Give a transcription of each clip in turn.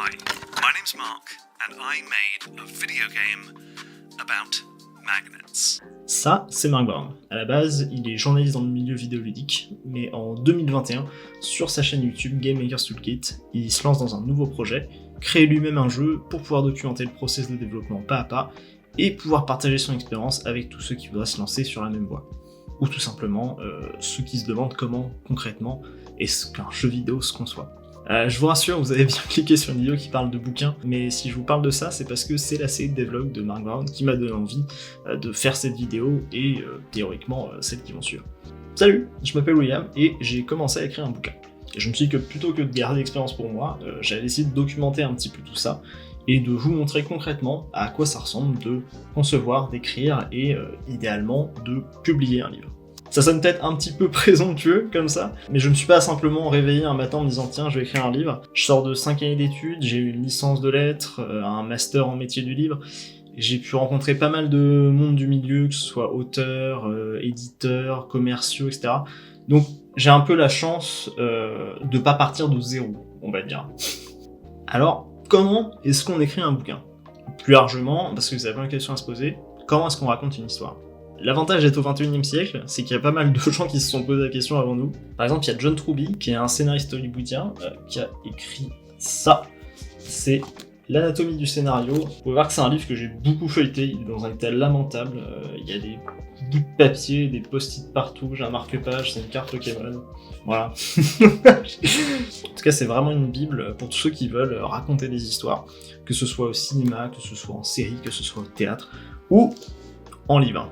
Hi, my name's Mark, and I made a video game about magnets. Ça, c'est Mark Brown. À la base, il est journaliste dans le milieu vidéoludique, mais en 2021, sur sa chaîne YouTube Game Maker's Toolkit, il se lance dans un nouveau projet, créer lui-même un jeu pour pouvoir documenter le process de développement pas à pas, et pouvoir partager son expérience avec tous ceux qui voudraient se lancer sur la même voie. Ou tout simplement, ceux qui se demandent comment, concrètement, est-ce qu'un jeu vidéo se conçoit. Je vous rassure, vous avez bien cliqué sur une vidéo qui parle de bouquins, mais si je vous parle de ça, c'est parce que c'est la série de devlog de Mark Brown qui m'a donné envie de faire cette vidéo et théoriquement celles qui vont suivre. Salut, je m'appelle William et j'ai commencé à écrire un bouquin. Et je me suis dit que plutôt que de garder l'expérience pour moi, j'allais essayer de documenter un petit peu tout ça et de vous montrer concrètement à quoi ça ressemble de concevoir, d'écrire et idéalement de publier un livre. Ça sonne peut-être un petit peu présomptueux comme ça, mais je me suis pas simplement réveillé un matin en me disant tiens je vais écrire un livre. Je sors de 5 années d'études, j'ai eu une licence de lettres, un master en métier du livre, j'ai pu rencontrer pas mal de monde du milieu, que ce soit auteurs, éditeurs, commerciaux, etc. Donc j'ai un peu la chance de pas partir de zéro, on va dire. Alors, comment est-ce qu'on écrit un bouquin ? Plus largement, parce que vous avez plein de questions à se poser, comment est-ce qu'on raconte une histoire ? L'avantage d'être au 21e siècle, c'est qu'il y a pas mal de gens qui se sont posé la question avant nous. Par exemple, il y a John Truby, qui est un scénariste hollywoodien, qui a écrit ça. C'est l'anatomie du scénario. Vous pouvez voir que c'est un livre que j'ai beaucoup feuilleté, il est dans un état lamentable. Il y a des bouts de papier, des post-it partout, j'ai un marque-page, c'est une carte Pokémon. Voilà. En tout cas, c'est vraiment une bible pour tous ceux qui veulent raconter des histoires, que ce soit au cinéma, que ce soit en série, que ce soit au théâtre, ou en livre.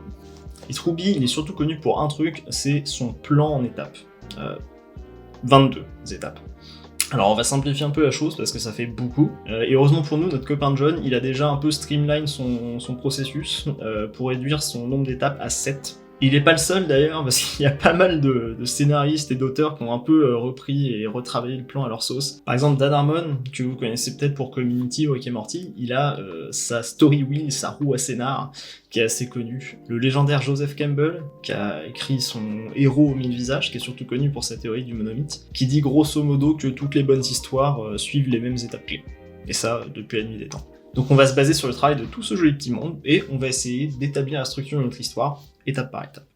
Et Truby, il est surtout connu pour un truc, c'est son plan en étapes. 22 étapes. Alors on va simplifier un peu la chose parce que ça fait beaucoup. Et heureusement pour nous, notre copain John, il a déjà un peu streamline son processus pour réduire son nombre d'étapes à 7. Il est pas le seul d'ailleurs, parce qu'il y a pas mal de scénaristes et d'auteurs qui ont un peu repris et retravaillé le plan à leur sauce. Par exemple, Dan Harmon, que vous connaissez peut-être pour Community ou Rick et Morty, il a sa story wheel, sa roue à scénar, qui est assez connue. Le légendaire Joseph Campbell, qui a écrit son héros aux 1000 visages, qui est surtout connu pour sa théorie du monomythe, qui dit grosso modo que toutes les bonnes histoires suivent les mêmes étapes clés. Et ça, depuis la nuit des temps. Donc on va se baser sur le travail de tout ce joli petit monde, et on va essayer d'établir la structure de notre histoire, étape par étape.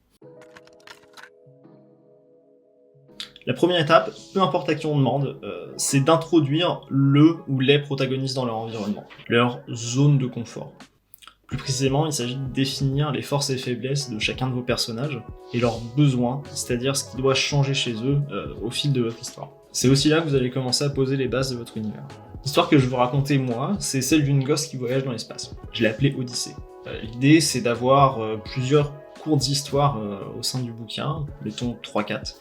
La première étape, peu importe à qui on demande, c'est d'introduire le ou les protagonistes dans leur environnement, leur zone de confort. Plus précisément, il s'agit de définir les forces et faiblesses de chacun de vos personnages, et leurs besoins, c'est-à-dire ce qui doit changer chez eux au fil de votre histoire. C'est aussi là que vous allez commencer à poser les bases de votre univers. L'histoire que je vais vous raconter moi, c'est celle d'une gosse qui voyage dans l'espace. Je l'ai appelée Odyssée. L'idée, c'est d'avoir plusieurs cours d'histoire au sein du bouquin, mettons 3-4.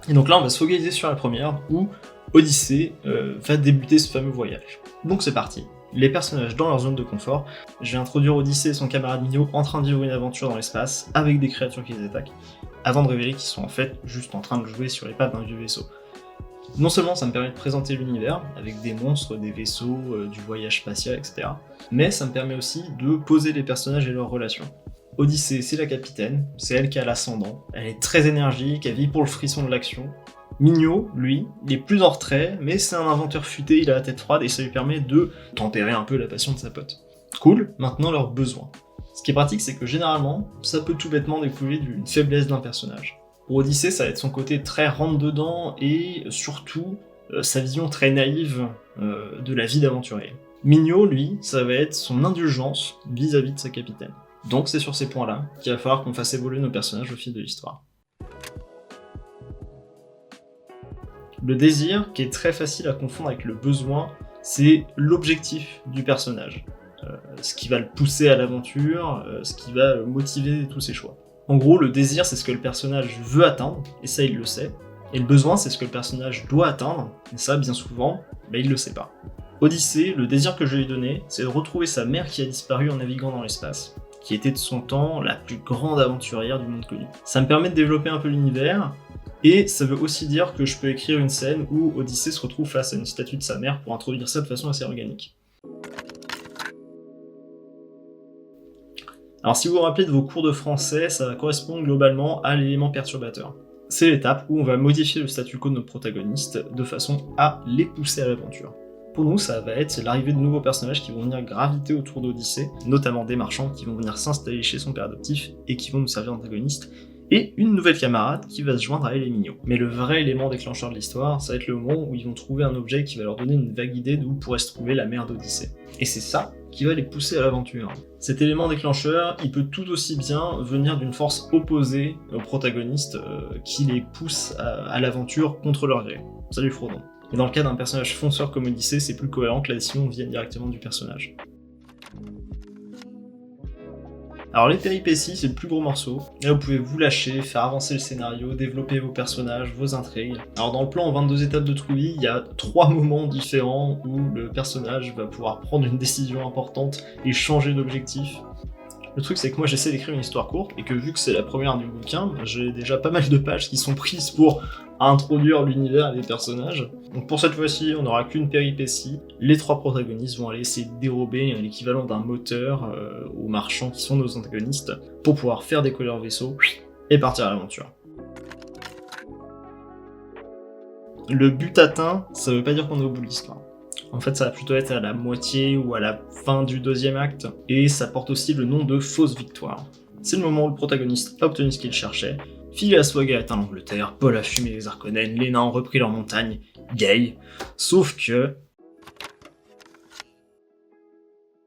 Et donc là, on va se focaliser sur la première, où Odyssée va débuter ce fameux voyage. Donc c'est parti. Les personnages dans leur zone de confort. Je vais introduire Odyssée et son camarade Minho en train de vivre une aventure dans l'espace, avec des créatures qui les attaquent, avant de révéler qu'ils sont en fait juste en train de jouer sur les pattes d'un vieux vaisseau. Non seulement ça me permet de présenter l'univers, avec des monstres, des vaisseaux, du voyage spatial, etc., mais ça me permet aussi de poser les personnages et leurs relations. Odyssée, c'est la capitaine, c'est elle qui a l'ascendant, elle est très énergique, elle vit pour le frisson de l'action. Minho, lui, il est plus en retrait, mais c'est un inventeur futé, il a la tête froide et ça lui permet de tempérer un peu la passion de sa pote. Cool, maintenant leurs besoins. Ce qui est pratique, c'est que généralement, ça peut tout bêtement découler d'une faiblesse d'un personnage. Pour Odyssée, ça va être son côté très rentre-dedans et surtout sa vision très naïve de la vie d'aventurier. Minho, lui, ça va être son indulgence vis-à-vis de sa capitaine. Donc c'est sur ces points-là qu'il va falloir qu'on fasse évoluer nos personnages au fil de l'histoire. Le désir, qui est très facile à confondre avec le besoin, c'est l'objectif du personnage. Ce qui va le pousser à l'aventure, ce qui va motiver tous ses choix. En gros, le désir, c'est ce que le personnage veut atteindre, et ça, il le sait. Et le besoin, c'est ce que le personnage doit atteindre, et ça, bien souvent, il le sait pas. Odyssée, le désir que je lui ai donné, c'est de retrouver sa mère qui a disparu en naviguant dans l'espace, qui était de son temps la plus grande aventurière du monde connu. Ça me permet de développer un peu l'univers, et ça veut aussi dire que je peux écrire une scène où Odyssée se retrouve face à une statue de sa mère pour introduire ça de façon assez organique. Alors si vous vous rappelez de vos cours de français, ça va correspondre globalement à l'élément perturbateur. C'est l'étape où on va modifier le statu quo de nos protagonistes de façon à les pousser à l'aventure. Pour nous, ça va être l'arrivée de nouveaux personnages qui vont venir graviter autour d'Odyssée, notamment des marchands qui vont venir s'installer chez son père adoptif et qui vont nous servir d'antagonistes, et une nouvelle camarade qui va se joindre à elle et Migno. Mais le vrai élément déclencheur de l'histoire, ça va être le moment où ils vont trouver un objet qui va leur donner une vague idée d'où pourrait se trouver la mère d'Odyssée. Et c'est ça qui va les pousser à l'aventure. Cet élément déclencheur, il peut tout aussi bien venir d'une force opposée aux protagonistes qui les pousse à l'aventure contre leur gré. Salut Frodon. Et dans le cas d'un personnage fonceur comme Odyssée, c'est plus cohérent que la décision vienne directement du personnage. Alors les péripéties, c'est le plus gros morceau. Là, vous pouvez vous lâcher, faire avancer le scénario, développer vos personnages, vos intrigues. Alors dans le plan en 22 étapes de Trouille, il y a 3 moments différents où le personnage va pouvoir prendre une décision importante et changer d'objectif. Le truc, c'est que moi, j'essaie d'écrire une histoire courte, et que vu que c'est la première du bouquin, j'ai déjà pas mal de pages qui sont prises pour introduire l'univers et les personnages. Donc pour cette fois-ci, on n'aura qu'une péripétie. Les 3 protagonistes vont aller essayer de dérober l'équivalent d'un moteur aux marchands qui sont nos antagonistes, pour pouvoir faire décoller leur vaisseau et partir à l'aventure. Le but atteint, ça veut pas dire qu'on est au bout de l'histoire. En fait, ça va plutôt être à la moitié ou à la fin du 2e acte, et ça porte aussi le nom de fausse victoire. C'est le moment où le protagoniste a obtenu ce qu'il cherchait, Phileas Fogg a atteint l'Angleterre, Paul a fumé les Harkonnen, les nains ont repris leur montagne, yay. Sauf que...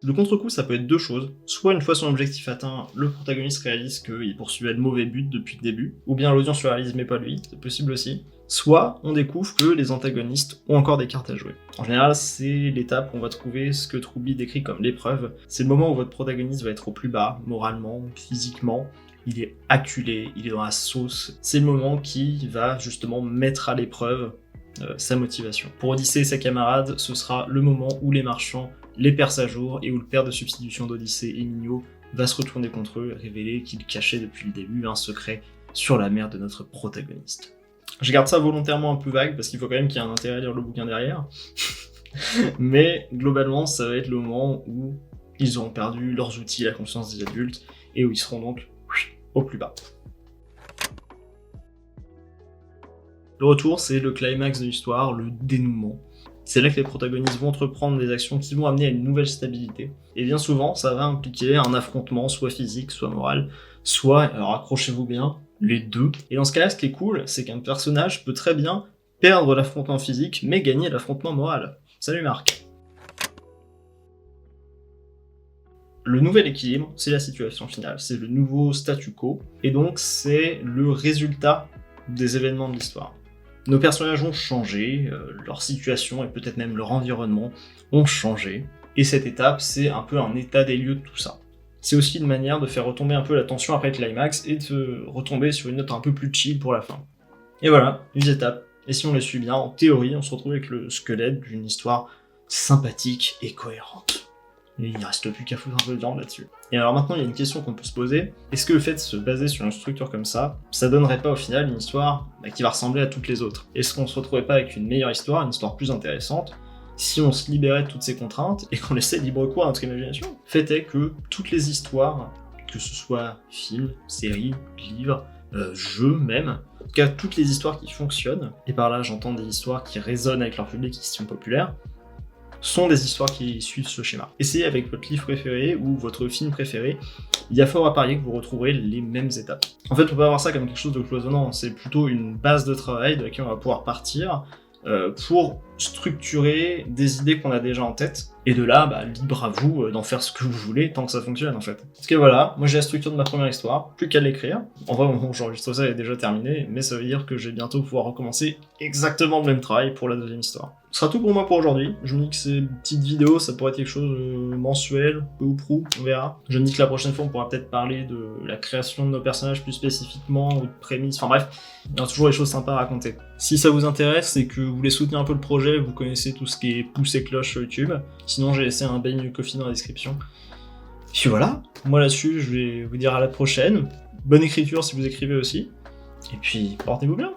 Le contre-coup, ça peut être 2 choses. Soit une fois son objectif atteint, le protagoniste réalise qu'il poursuivait de mauvais buts depuis le début, ou bien l'audience le réalise mais pas lui, c'est possible aussi. Soit on découvre que les antagonistes ont encore des cartes à jouer. En général, c'est l'étape où on va trouver ce que Trouby décrit comme l'épreuve. C'est le moment où votre protagoniste va être au plus bas, moralement, physiquement. Il est acculé, il est dans la sauce. C'est le moment qui va justement mettre à l'épreuve sa motivation. Pour Odyssée et ses camarades, ce sera le moment où les marchands les percent à jour et où le père de substitution d'Odyssée, Migno, va se retourner contre eux et révéler qu'il cachait depuis le début un secret sur la mère de notre protagoniste. Je garde ça volontairement un peu vague parce qu'il faut quand même qu'il y ait un intérêt à lire le bouquin derrière. Mais globalement, ça va être le moment où ils auront perdu leurs outils, la conscience des adultes, et où ils seront donc au plus bas. Le retour, c'est le climax de l'histoire, le dénouement. C'est là que les protagonistes vont entreprendre des actions qui vont amener à une nouvelle stabilité. Et bien souvent, ça va impliquer un affrontement, soit physique, soit moral, soit, alors accrochez-vous bien, les deux. Et dans ce cas-là, ce qui est cool, c'est qu'un personnage peut très bien perdre l'affrontement physique, mais gagner l'affrontement moral. Salut Marc. Le nouvel équilibre, c'est la situation finale, c'est le nouveau statu quo, et donc c'est le résultat des événements de l'histoire. Nos personnages ont changé, leur situation et peut-être même leur environnement ont changé, et cette étape, c'est un peu un état des lieux de tout ça. C'est aussi une manière de faire retomber un peu la tension après le climax et de retomber sur une note un peu plus chill pour la fin. Et voilà, les étapes. Et si on les suit bien, en théorie, on se retrouve avec le squelette d'une histoire sympathique et cohérente. Et il ne reste plus qu'à foutre un peu de viande là-dessus. Et alors maintenant, il y a une question qu'on peut se poser. Est-ce que le fait de se baser sur une structure comme ça donnerait pas au final une histoire qui va ressembler à toutes les autres? Est-ce qu'on se retrouverait pas avec une meilleure histoire, une histoire plus intéressante, si on se libérait de toutes ces contraintes et qu'on laissait libre cours à notre imagination? Le fait est que toutes les histoires, que ce soit films, séries, livres, jeux même, en tout cas toutes les histoires qui fonctionnent, et par là j'entends des histoires qui résonnent avec leur public, qui sont populaires, sont des histoires qui suivent ce schéma. Essayez avec votre livre préféré ou votre film préféré, il y a fort à parier que vous retrouverez les mêmes étapes. En fait, on peut avoir ça comme quelque chose de cloisonnant, c'est plutôt une base de travail de laquelle on va pouvoir partir pour structurer des idées qu'on a déjà en tête, et de là, libre à vous d'en faire ce que vous voulez tant que ça fonctionne en fait. Parce que voilà, moi j'ai la structure de ma première histoire, plus qu'à l'écrire. En vrai, au moment où j'enregistre ça, elle est déjà terminée, mais ça veut dire que je vais bientôt pouvoir recommencer exactement le même travail pour la deuxième histoire. Ce sera tout pour moi pour aujourd'hui. Je me dis que ces petites vidéos, ça pourrait être quelque chose mensuel, peu ou prou, on verra. Je me dis que la prochaine fois, on pourra peut-être parler de la création de nos personnages plus spécifiquement, ou de prémices, enfin bref, il y a toujours des choses sympas à raconter. Si ça vous intéresse et que vous voulez soutenir un peu le projet, vous connaissez tout ce qui est pouce et cloche sur YouTube. Sinon, j'ai laissé un Buy Me Coffee dans la description. Et puis voilà, moi là-dessus, je vais vous dire à la prochaine. Bonne écriture si vous écrivez aussi. Et puis, portez-vous bien.